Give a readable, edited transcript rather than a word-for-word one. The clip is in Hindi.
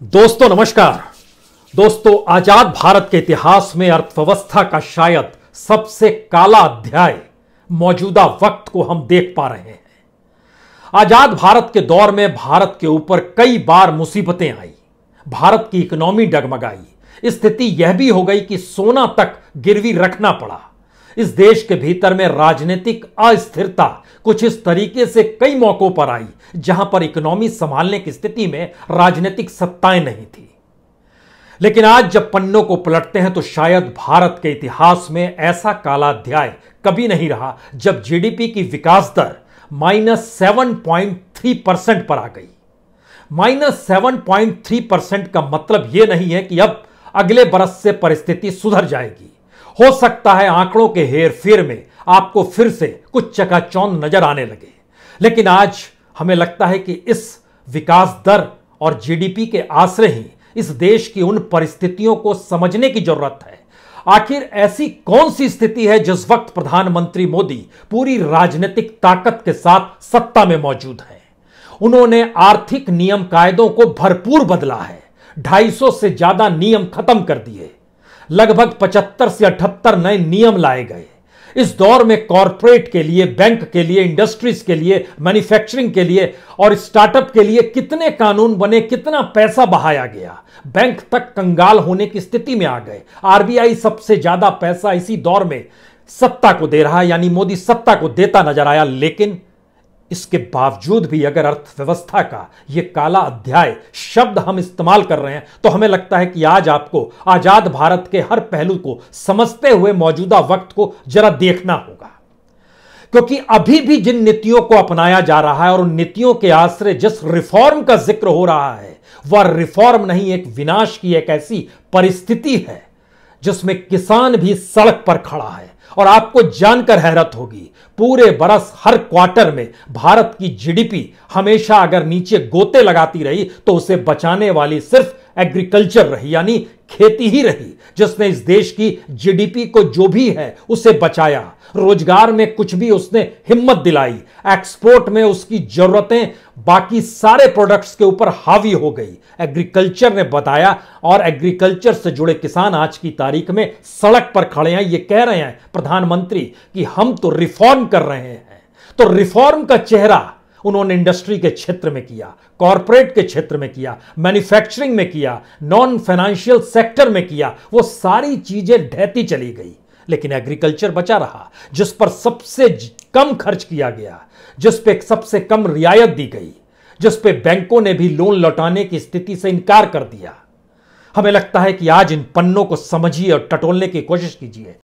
दोस्तों नमस्कार। दोस्तों, आजाद भारत के इतिहास में अर्थव्यवस्था का शायद सबसे काला अध्याय मौजूदा वक्त को हम देख पा रहे हैं। आजाद भारत के दौर में भारत के ऊपर कई बार मुसीबतें आई, भारत की इकोनॉमी डगमगाई, स्थिति यह भी हो गई कि सोना तक गिरवी रखना पड़ा। इस देश के भीतर में राजनीतिक अस्थिरता कुछ इस तरीके से कई मौकों पर आई जहां पर इकोनॉमी संभालने की स्थिति में राजनीतिक सत्ताएं नहीं थी। लेकिन आज जब पन्नों को पलटते हैं तो शायद भारत के इतिहास में ऐसा काला अध्याय कभी नहीं रहा जब जीडीपी की विकास दर -7.3% पर आ गई। -7.3% का मतलब यह नहीं है कि अब अगले बरस से परिस्थिति सुधर जाएगी। हो सकता है आंकड़ों के हेरफेर में आपको फिर से कुछ चकाचौंध नजर आने लगे, लेकिन आज हमें लगता है कि इस विकास दर और जीडीपी के आश्रय ही इस देश की उन परिस्थितियों को समझने की जरूरत है। आखिर ऐसी कौन सी स्थिति है जिस वक्त प्रधानमंत्री मोदी पूरी राजनीतिक ताकत के साथ सत्ता में मौजूद हैं। उन्होंने आर्थिक नियम कायदों को भरपूर बदला है, 250 से ज्यादा नियम खत्म कर दिए, लगभग 75 से 78 नए नियम लाए गए। इस दौर में कॉरपोरेट के लिए, बैंक के लिए, इंडस्ट्रीज के लिए, मैन्युफैक्चरिंग के लिए और स्टार्टअप के लिए कितने कानून बने, कितना पैसा बहाया गया। बैंक तक कंगाल होने की स्थिति में आ गए। आरबीआई सबसे ज्यादा पैसा इसी दौर में सत्ता को दे रहा है, यानी मोदी सत्ता को देता नजर आया। लेकिन इसके बावजूद भी अगर अर्थव्यवस्था का यह काला अध्याय शब्द हम इस्तेमाल कर रहे हैं तो हमें लगता है कि आज आपको आजाद भारत के हर पहलू को समझते हुए मौजूदा वक्त को जरा देखना होगा, क्योंकि अभी भी जिन नीतियों को अपनाया जा रहा है और उन नीतियों के आश्रय जिस रिफॉर्म का जिक्र हो रहा है वह रिफॉर्म नहीं, एक विनाश की एक ऐसी परिस्थिति है जिसमें किसान भी सड़क पर खड़ा है। और आपको जानकर हैरत होगी, पूरे बरस हर क्वार्टर में भारत की जीडीपी हमेशा अगर नीचे गोते लगाती रही तो उसे बचाने वाली सिर्फ एग्रीकल्चर रही, यानी खेती ही रही, जिसने इस देश की जीडीपी को जो भी है उसे बचाया। रोजगार में कुछ भी उसने हिम्मत दिलाई, एक्सपोर्ट में उसकी जरूरतें बाकी सारे प्रोडक्ट्स के ऊपर हावी हो गई। एग्रीकल्चर ने बताया और एग्रीकल्चर से जुड़े किसान आज की तारीख में सड़क पर खड़े हैं। ये कह रहे हैं प्रधानमंत्री कि हम तो रिफॉर्म कर रहे हैं। तो रिफॉर्म का चेहरा उन्होंने इंडस्ट्री के क्षेत्र में किया, कॉरपोरेट के क्षेत्र में किया, मैन्युफैक्चरिंग में किया, नॉन फाइनेंशियल सेक्टर में किया। वो सारी चीजें ढहती चली गई, लेकिन एग्रीकल्चर बचा रहा, जिस पर सबसे कम खर्च किया गया, जिस पे सबसे कम रियायत दी गई, जिस पे बैंकों ने भी लोन लौटाने की स्थिति से इनकार कर दिया। हमें लगता है कि आज इन पन्नों को समझिए और टटोलने की कोशिश कीजिए।